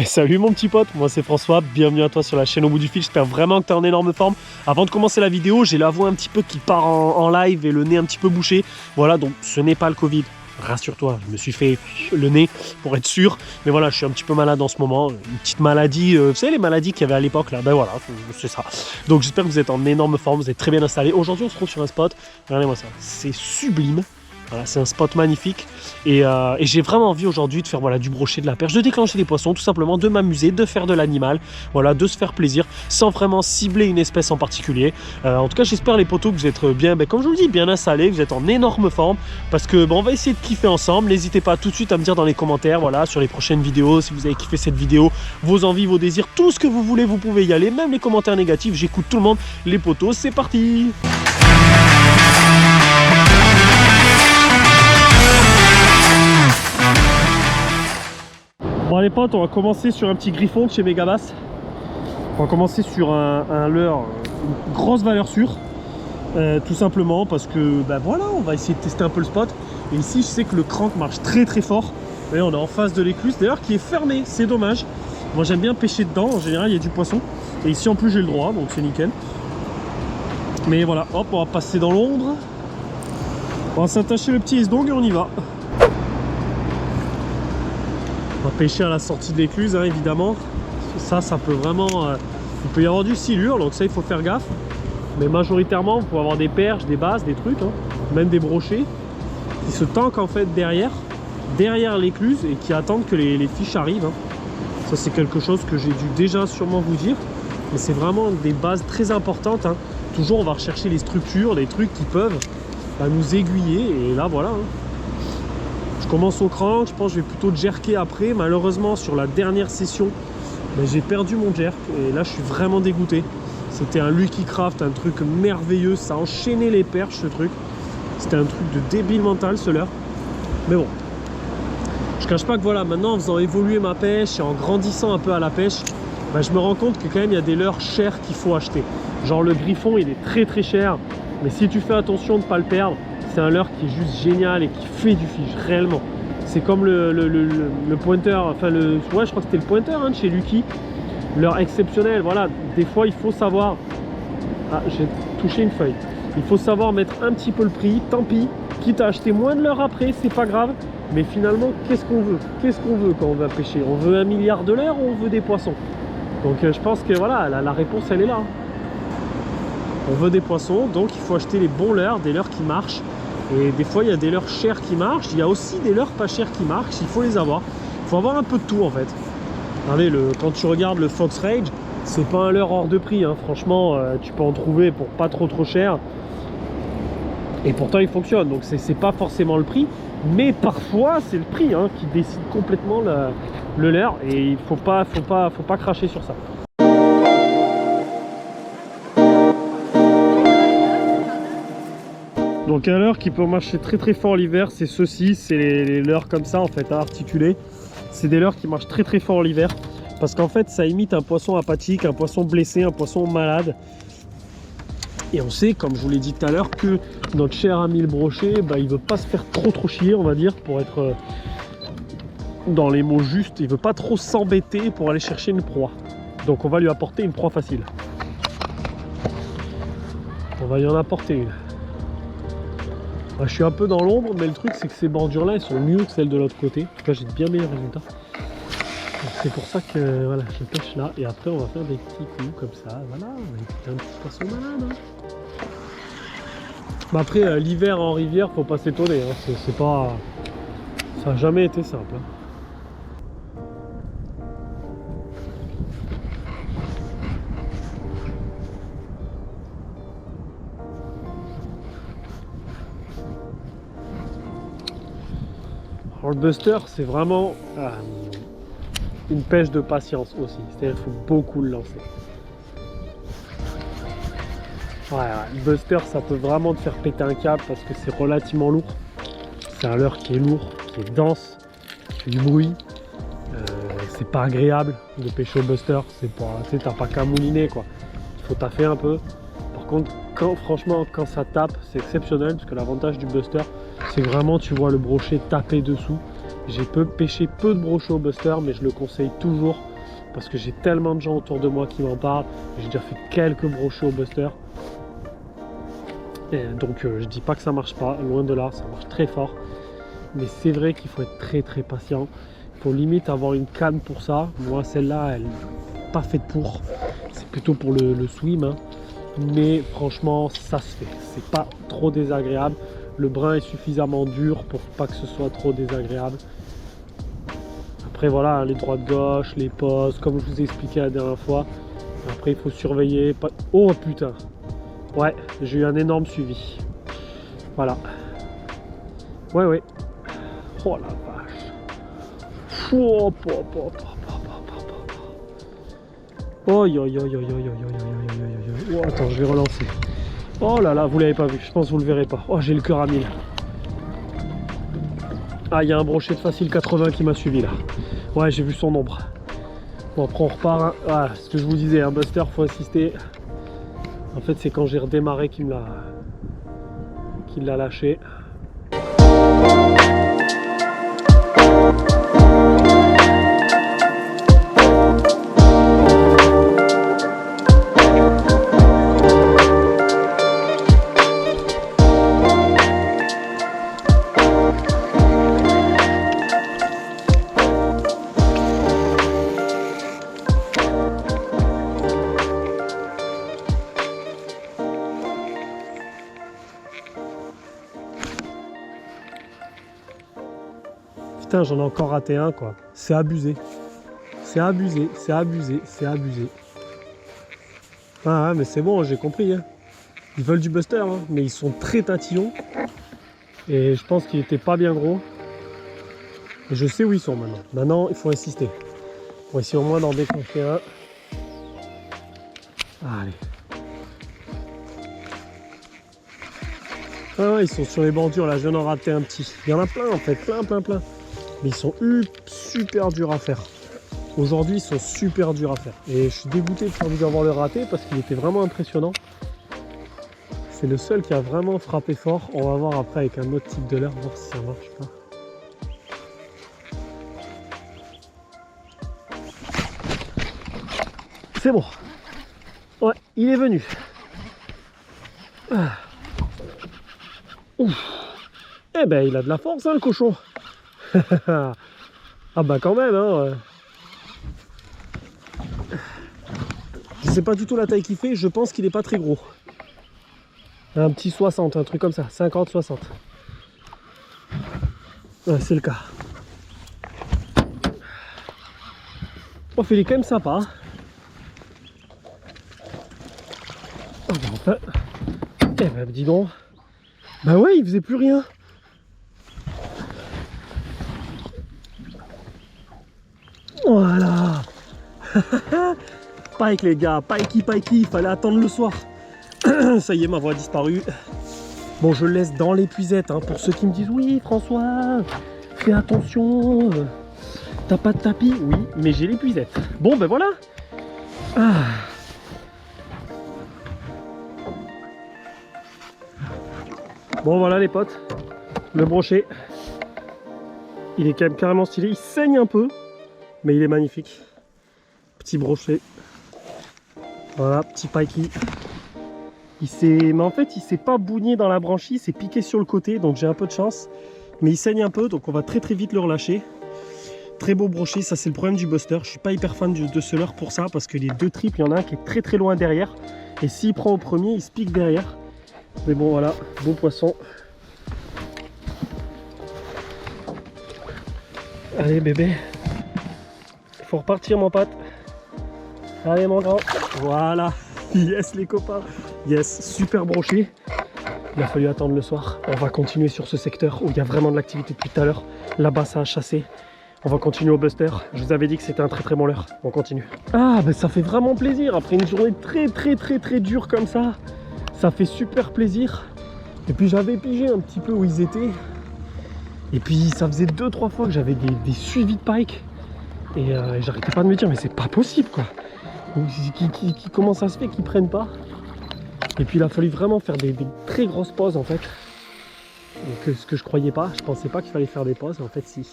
Et salut mon petit pote, moi c'est François, bienvenue à toi sur la chaîne Au Bout du Fil, j'espère vraiment que tu es en énorme forme. Avant de commencer la vidéo, j'ai la voix un petit peu qui part en live et le nez un petit peu bouché. Voilà, donc ce n'est pas le Covid, rassure-toi, je me suis fait le nez pour être sûr. Mais voilà, je suis un petit peu malade en ce moment, une petite maladie, vous savez les maladies qu'il y avait à l'époque là, ben voilà, c'est ça. Donc j'espère que vous êtes en énorme forme, vous êtes très bien installés. Aujourd'hui on se retrouve sur un spot, regardez-moi ça, c'est sublime. Voilà, c'est un spot magnifique et j'ai vraiment envie aujourd'hui de faire voilà, du brochet, de la perche, de déclencher des poissons, tout simplement de m'amuser, de faire de l'animal, voilà, de se faire plaisir sans vraiment cibler une espèce en particulier. En tout cas, j'espère les potos que vous êtes bien, comme je vous le dis, bien installés, que vous êtes en énorme forme parce que on va essayer de kiffer ensemble. N'hésitez pas tout de suite à me dire dans les commentaires, voilà, sur les prochaines vidéos, si vous avez kiffé cette vidéo, vos envies, vos désirs, tout ce que vous voulez, vous pouvez y aller, même les commentaires négatifs, j'écoute tout le monde. Les potos, c'est parti! Bon les potes, on va commencer sur un petit griffon de chez Megabass. On va commencer sur un leurre, une grosse valeur sûre. Tout simplement parce que ben voilà, on va essayer de tester un peu le spot. Et ici je sais que le crank marche très très fort. Et on est en face de l'écluse d'ailleurs qui est fermée, c'est dommage. Moi j'aime bien pêcher dedans, en général il y a du poisson. Et ici en plus j'ai le droit, donc c'est nickel. Mais voilà, hop, on va passer dans l'ombre. On va s'attacher le petit esdong et on y va. On va pêcher à la sortie de l'écluse, hein, évidemment. Ça peut vraiment... il peut y avoir du silure, donc ça, il faut faire gaffe. Mais majoritairement, vous pouvez avoir des perches, des basses, des trucs, hein, même des brochets, qui se tankent en fait derrière l'écluse et qui attendent que les fiches arrivent. Hein. Ça, c'est quelque chose que j'ai dû déjà sûrement vous dire. Mais c'est vraiment des bases très importantes. Hein. Toujours, on va rechercher les structures, les trucs qui peuvent nous aiguiller. Et là, voilà. Hein. Je commence au crank, je pense que je vais plutôt jerker après. Malheureusement sur la dernière session, ben, j'ai perdu mon jerk et là je suis vraiment dégoûté. C'était un Lucky Craft, un truc merveilleux, ça enchaînait les perches ce truc. C'était un truc de débile mental ce leurre. Mais bon, je cache pas que voilà, maintenant en faisant évoluer ma pêche et en grandissant un peu à la pêche, ben, je me rends compte que quand même il y a des leurres chers qu'il faut acheter. Genre le griffon il est très très cher, mais si tu fais attention de ne pas le perdre, c'est un leurre qui est juste génial et qui fait du fiche, réellement. C'est comme le pointeur, enfin ouais, je crois que c'était le pointeur hein, de chez Lucky. Leurre exceptionnel, voilà. Des fois, il faut savoir... Ah, j'ai touché une feuille. Il faut savoir mettre un petit peu le prix, tant pis. Quitte à acheter moins de leurre après, c'est pas grave. Mais finalement, qu'est-ce qu'on veut? Qu'est-ce qu'on veut quand on va pêcher? On veut 1 milliard de leurres ou on veut des poissons? Donc je pense que voilà, la réponse, elle est là. On veut des poissons, donc il faut acheter les bons leurres, des leurres qui marchent. Et des fois, il y a des leurres chers qui marchent. Il y a aussi des leurres pas chers qui marchent. Il faut les avoir. Il faut avoir un peu de tout, en fait. Regardez, quand tu regardes le Fox Rage, c'est pas un leurre hors de prix. Hein. Franchement, tu peux en trouver pour pas trop cher. Et pourtant, il fonctionne. Donc, c'est pas forcément le prix. Mais parfois, c'est le prix hein, qui décide complètement le leurre. Et il faut pas cracher sur ça. Donc un leurre qui peut marcher très très fort l'hiver, c'est ceux-ci, c'est les leurres comme ça en fait, hein, articulés. C'est des leurres qui marchent très très fort l'hiver parce qu'en fait ça imite un poisson apathique, un poisson blessé, un poisson malade. Et on sait, comme je vous l'ai dit tout à l'heure, que notre cher ami le brochet, bah, il veut pas se faire trop chier, on va dire, pour être dans les mots justes. Il veut pas trop s'embêter pour aller chercher une proie. Donc on va lui apporter une proie facile. On va y en apporter une. Je suis un peu dans l'ombre, mais le truc c'est que ces bordures là elles sont mieux que celles de l'autre côté. En tout cas j'ai de bien meilleurs résultats. C'est pour ça que voilà, je pêche là et après on va faire des petits coups comme ça. Voilà, on va écouter un petit poisson malade. Hein. Mais après l'hiver en rivière, faut pas s'étonner. Hein. C'est pas. Ça n'a jamais été simple. Hein. Alors, le buster, c'est vraiment une pêche de patience aussi. C'est-à-dire qu'il faut beaucoup le lancer. Ouais, le buster, ça peut vraiment te faire péter un câble parce que c'est relativement lourd. C'est un leurre qui est lourd, qui est dense, qui fait du bruit. C'est pas agréable de pêcher au buster. C'est pas, tu sais, t'as pas qu'à mouliner quoi. Il faut taffer un peu. Par contre, franchement, quand ça tape, c'est exceptionnel parce que l'avantage du buster, c'est que vraiment tu vois le brochet taper dessous. J'ai pêché peu de brochets au buster, mais je le conseille toujours parce que j'ai tellement de gens autour de moi qui m'en parlent. J'ai déjà fait quelques brochets au Buster. Et donc je dis pas que ça marche pas, loin de là, ça marche très fort. Mais c'est vrai qu'il faut être très très patient. Il faut limite avoir une canne pour ça. Moi celle-là, elle n'est pas faite pour. C'est plutôt pour le swim. Hein. Mais franchement, ça se fait. C'est pas trop désagréable. Le brin est suffisamment dur pour pas que ce soit trop désagréable. Après voilà, les droites-gauche, les poses, comme je vous ai expliqué la dernière fois. Après il faut surveiller. Oh putain! Ouais, j'ai eu un énorme suivi. Voilà. Ouais. Oh la vache. Oh, attends, je vais relancer. Oh là là, vous l'avez pas vu, je pense que vous le verrez pas. Oh, j'ai le cœur à 1000. Ah, il y a un brochet de facile 80 qui m'a suivi là. Ouais, j'ai vu son ombre. Bon, après on repart. Hein. Ah, ce que je vous disais, un Buster, faut insister. En fait, c'est quand j'ai redémarré qu'il l'a lâché. Putain, j'en ai encore raté un quoi. C'est abusé. C'est abusé. Ah ouais, mais c'est bon, j'ai compris. Hein. Ils veulent du Buster, hein, mais ils sont très tatillons. Et je pense qu'ils n'étaient pas bien gros. Et je sais où ils sont maintenant. Maintenant, il faut insister. On va essayer au moins d'en déclencher un. Allez. Ah ouais, ils sont sur les bordures là, je viens d'en rater un petit. Il y en a plein en fait, plein. Mais ils sont super durs à faire. Aujourd'hui, ils sont super durs à faire. Et je suis dégoûté de vous avoir le raté parce qu'il était vraiment impressionnant. C'est le seul qui a vraiment frappé fort. On va voir après avec un autre type de leurre, voir si ça marche pas. C'est bon. Ouais, il est venu. Ah. Ouf. Eh ben, il a de la force, hein, le cochon. Ah bah quand même, hein. Je sais pas du tout la taille qu'il fait, je pense qu'il est pas très gros. Un petit 60, un truc comme ça, 50-60. Ouais, c'est le cas. Oh, il est quand même sympa. Oh, bah enfin. Eh ben dis donc. Bah ouais, il faisait plus rien. Voilà. Pike les gars, pikey, il fallait attendre le soir. Ça y est, ma voix a disparu. Bon, je le laisse dans l'épuisette, hein, pour ceux qui me disent oui François, fais attention, t'as pas de tapis. Oui, mais j'ai l'épuisette. Bon ben voilà. Ah. Bon voilà les potes, le brochet. Il est quand même carrément stylé, il saigne un peu, mais il est magnifique. Petit brochet. Voilà, petit pikey. Mais en fait, il s'est pas bougné dans la branchie, il s'est piqué sur le côté, donc j'ai un peu de chance. Mais il saigne un peu, donc on va très vite le relâcher. Très beau brochet, ça c'est le problème du Buster. Je suis pas hyper fan de ce leurre pour ça, parce que les deux tripes, il y en a un qui est très loin derrière. Et s'il prend au premier, il se pique derrière. Mais bon, voilà, beau poisson. Allez bébé, il faut repartir mon pote. Allez mon grand, voilà. Yes les copains, yes, super brochet. Il a fallu attendre le soir. On va continuer sur ce secteur où il y a vraiment de l'activité depuis tout à l'heure. Là-bas ça a chassé. On va continuer au Buster. Je vous avais dit que c'était un très bon leurre. On continue. Ah ben ça fait vraiment plaisir. Après une journée très dure comme ça, ça fait super plaisir. Et puis j'avais pigé un petit peu où ils étaient. Et puis ça faisait 2-3 fois que j'avais des suivis de pike. Et j'arrêtais pas de me dire mais c'est pas possible quoi. Comment ça se fait qu'ils prennent pas? Et puis il a fallu vraiment faire des très grosses pauses en fait. Donc ce que je croyais pas, je pensais pas qu'il fallait faire des pauses, en fait si.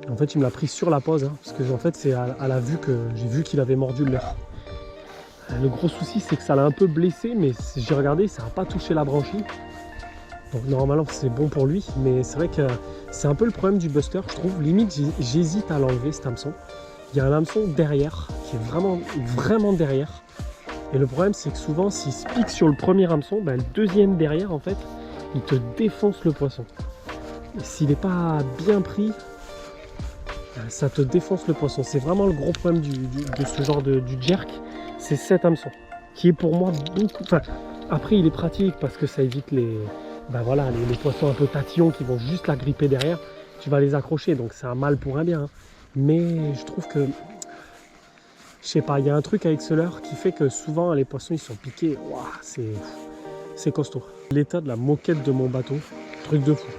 En fait, il me l'a pris sur la pose, hein, parce que en fait, c'est à la vue que j'ai vu qu'il avait mordu le leurre. Le gros souci, c'est que ça l'a un peu blessé, mais j'ai regardé, ça n'a pas touché la branchie. Donc normalement, c'est bon pour lui, mais c'est vrai que c'est un peu le problème du Buster, je trouve. Limite, j'hésite à l'enlever, cet hameçon. Il y a un hameçon derrière, qui est vraiment, vraiment derrière. Et le problème, c'est que souvent, s'il se pique sur le premier hameçon, ben, le deuxième derrière, en fait, il te défonce le poisson. Et s'il n'est pas bien pris, ça te défonce le poisson. C'est vraiment le gros problème de ce genre du jerk, c'est cet hameçon, qui est pour moi beaucoup... Enfin, après, il est pratique parce que ça évite voilà, les poissons un peu tatillons qui vont juste la gripper derrière. Tu vas les accrocher, donc c'est un mal pour un bien. Hein. Mais je trouve que... Je sais pas, il y a un truc avec ce leurre qui fait que souvent les poissons ils sont piqués, wow, c'est costaud. L'état de la moquette de mon bateau, truc de fou.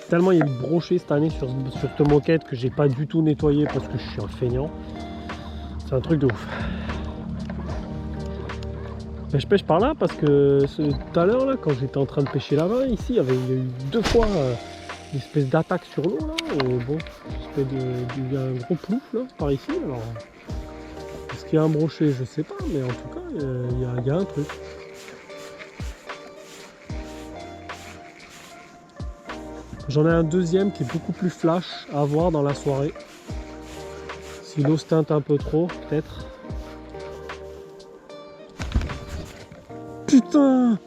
Tellement il y a eu de brochets cette année sur cette moquette que j'ai pas du tout nettoyé parce que je suis un feignant. C'est un truc de ouf. Mais je pêche par là parce que tout à l'heure là, quand j'étais en train de pêcher là-bas, ici il y a eu 2 fois une espèce d'attaque sur l'eau là. Et bon, il y a un gros plouf là par ici. Alors, est-ce qu'il y a un brochet? Je sais pas, mais en tout cas, il y a un truc. J'en ai un deuxième qui est beaucoup plus flash à voir dans la soirée. Si l'eau se teinte un peu trop, peut-être. Putain!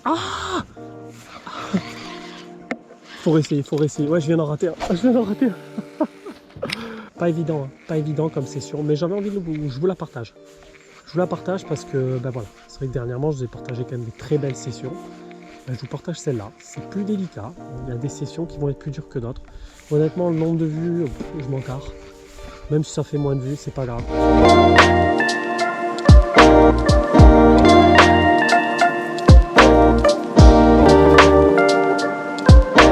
Ah! Faut réessayer. Ouais, je viens d'en rater un. Pas évident, hein. Pas évident comme c'est sûr, mais j'avais envie je vous la partage. Je vous la partage parce que, ben voilà, c'est vrai que dernièrement, je vous ai partagé quand même des très belles sessions. Ben, je vous partage celle-là. C'est plus délicat. Il y a des sessions qui vont être plus dures que d'autres. Honnêtement, le nombre de vues, je m'en carre. Même si ça fait moins de vues, c'est pas grave.